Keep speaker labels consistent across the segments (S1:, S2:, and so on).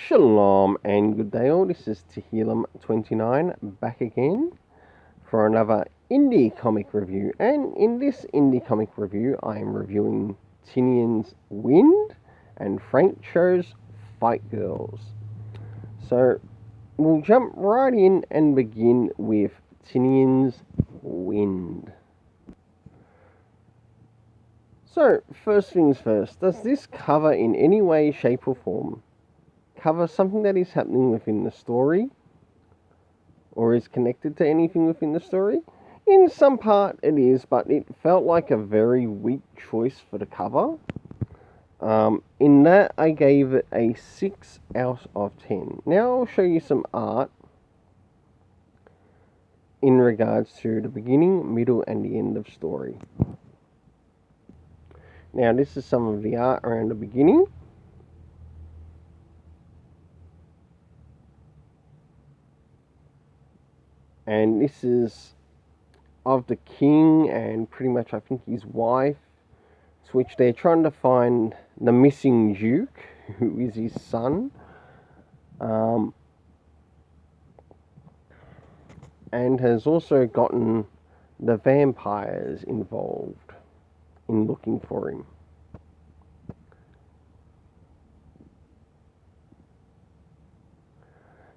S1: Shalom and good day all, this is Tehillim29 back again for another indie comic review, and in this indie comic review I am reviewing Tinian's Wynd and Frank Cho's Fight Girls. So we'll jump right in and begin with Tinian's Wynd. So first things first, does this cover in any way, shape or form cover something that is happening within the story or is connected to anything within the story? In some part it is, but it felt like a very weak choice for the cover. In that I gave it a 6 out of 10. Now I'll show you some art in regards to the beginning, middle and the end of story. Now this is some of the art around the beginning. And this is of the king and pretty much I think his wife, to which they're trying to find the missing duke, who is his son. And has also gotten the vampires involved in looking for him.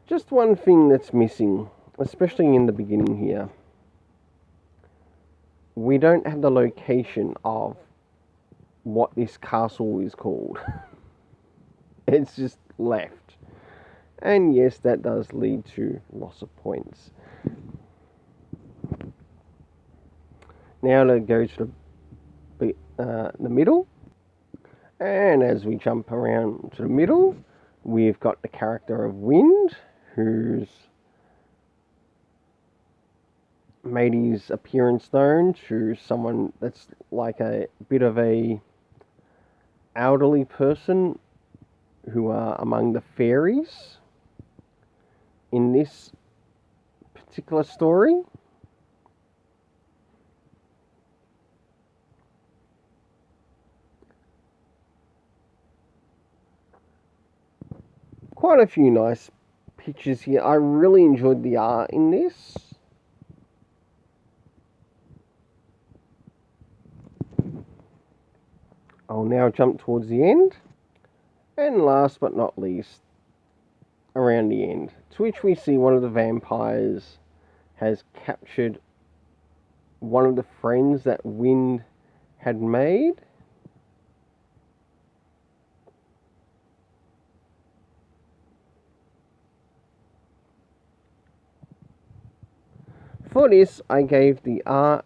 S1: Just one thing that's missing, especially in the beginning here. We don't have the location of what this castle is called. It's just left. And yes, that does lead to loss of points. Now let's go to the middle. And as we jump around to the middle, we've got the character of Wynd, who's made his appearance known to someone that's like a bit of a elderly person who are among the fairies in this particular story. Quite a few nice pictures here. I really enjoyed the art in this. I'll now jump towards the end. And last but not least, around the end, to which we see one of the vampires has captured one of the friends that Wynd had made. For this, I gave the art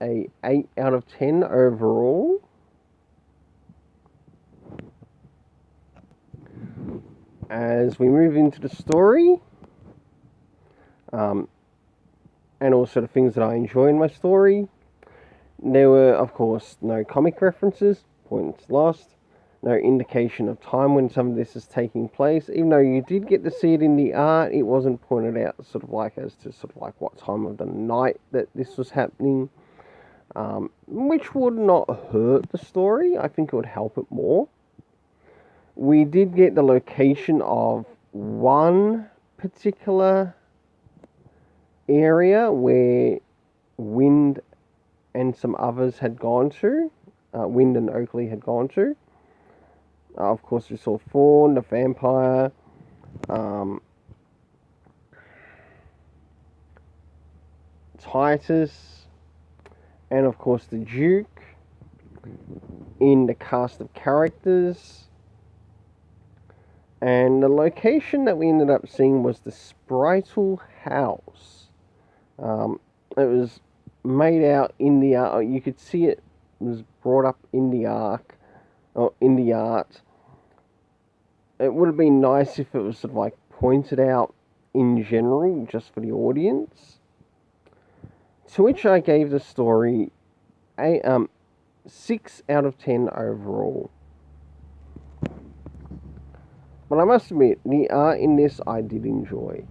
S1: a 8 out of 10 overall. As we move into the story, and also the things that I enjoy in my story, there were, of course, no comic references, points lost, no indication of time when some of this is taking place. Even though you did get to see it in the art, it wasn't pointed out sort of like as to sort of like what time of the night that this was happening, which would not hurt the story. I think it would help it more. We did get the location of one particular area where Wynd and some others had gone to. Wynd and Oakley had gone to. Of course, we saw Fawn, the vampire, Titus, and of course the Duke in the cast of characters. And the location that we ended up seeing was the Spritel House. It was made out in the art. You could see it was brought up in the art. It would have been nice if it was sort of like pointed out in general, just for the audience. To which I gave the story a 6 out of 10 overall. But I must admit, the art in this I did enjoy,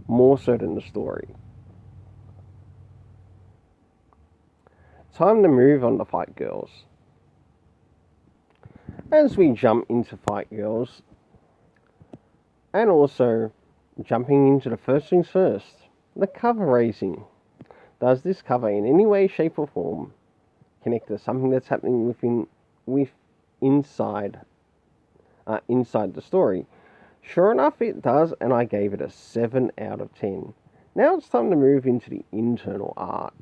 S1: more so than the story. Time to move on to Fight Girls. As we jump into Fight Girls, And also, jumping into the first things first, the cover raising. Does this cover in any way, shape, or form connect to something that's happening inside the story? Sure enough, it does, and I gave it a 7 out of 10. Now it's time to move into the internal art.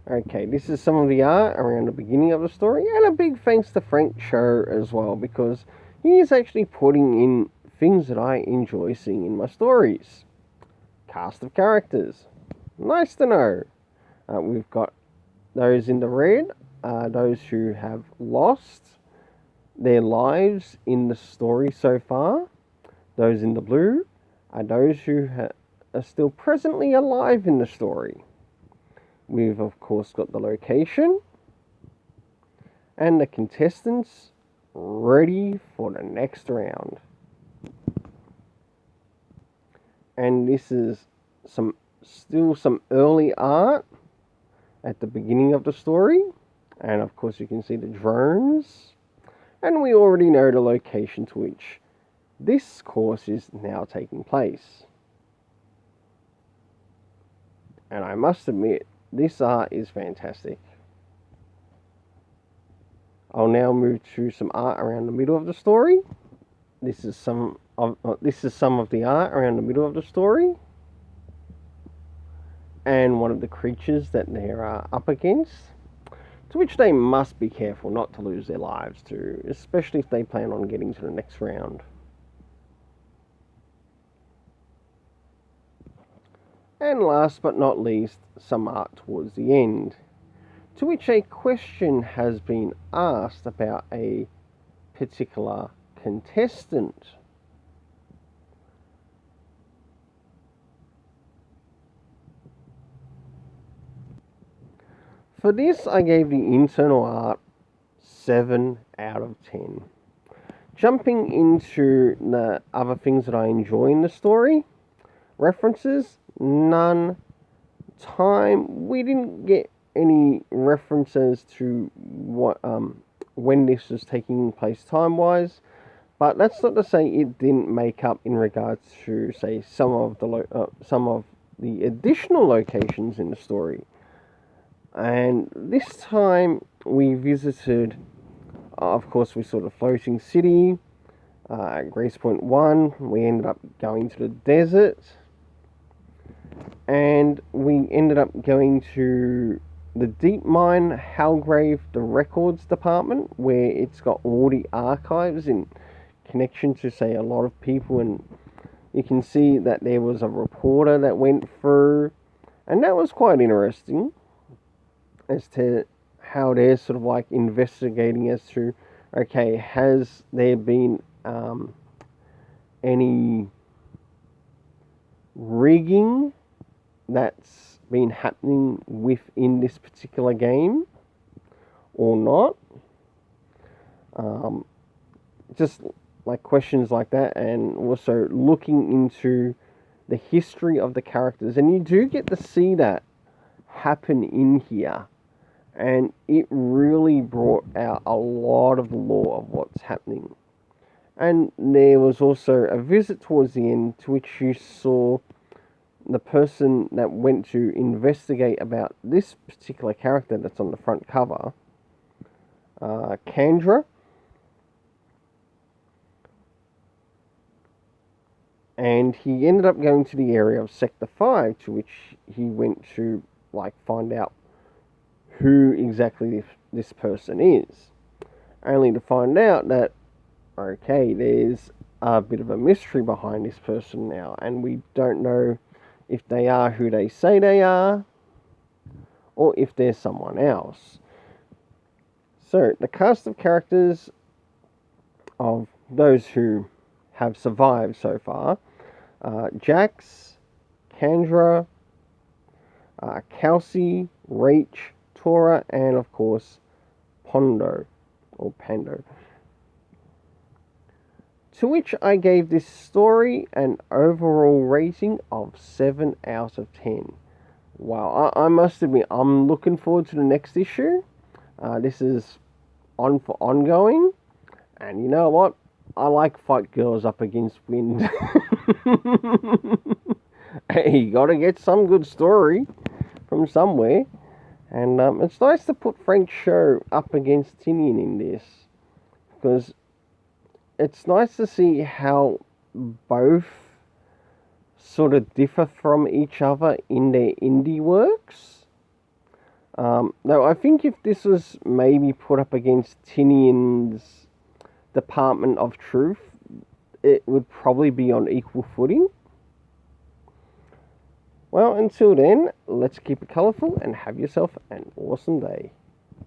S1: Okay, this is some of the art around the beginning of the story, and a big thanks to Frank Cho as well, because he is actually putting in things that I enjoy seeing in my stories. Cast of characters. Nice to know. We've got those in the red, those who have lost their lives in the story so far. Those in the blue are those who are still presently alive in the story. We've, of course, got the location and the contestants ready for the next round. And this is still some early art at the beginning of the story. And, of course, you can see the drones. And we already know the location to which this course is now taking place. And I must admit, this art is fantastic. I'll now move to some art around the middle of the story. This is some of the art around the middle of the story. And one of the creatures that they're up against, to which they must be careful not to lose their lives to, especially if they plan on getting to the next round. And last but not least, some art towards the end, to which a question has been asked about a particular contestant. For this, I gave the internal art 7 out of 10. Jumping into the other things that I enjoy in the story, references, none. Time, we didn't get any references to what when this was taking place time-wise, but that's not to say it didn't make up in regards to, say, some of the additional locations in the story. And this time we visited, of course, we saw the floating city, Grace Point 1. We ended up going to the desert. And we ended up going to the deep mine, Halgrave, the records department, where it's got all the archives in connection to, say, a lot of people. And you can see that there was a reporter that went through, and that was quite interesting as to how they're sort of like investigating as to, okay, has there been any rigging that's been happening within this particular game or not? Just like questions like that, and also looking into the history of the characters, and you do get to see that happen in here, and it really brought out a lot of the lore of what's happening. And there was also a visit towards the end to which you saw the person that went to investigate about this particular character that's on the front cover, Kendra. And he ended up going to the area of Sector 5, to which he went to like find out who exactly this person is. Only to find out that, okay, there's a bit of a mystery behind this person now, and we don't know if they are who they say they are, or if they're someone else. So, the cast of characters of those who have survived so far, Jax, Kendra, Kelsey, Reach, Tora, and of course, Pando. To which I gave this story an overall rating of 7 out of 10. Wow, I must admit, I'm looking forward to the next issue. This is on for ongoing, and you know what? I like fight girls up against Wynd. Hey, you gotta get some good story from somewhere. And it's nice to put Frank's show up against Tinian in this, because it's nice to see how both sort of differ from each other in their indie works. Now, I think if this was maybe put up against Tinian's Department of Truth, it would probably be on equal footing. Well, until then, let's keep it colourful and have yourself an awesome day.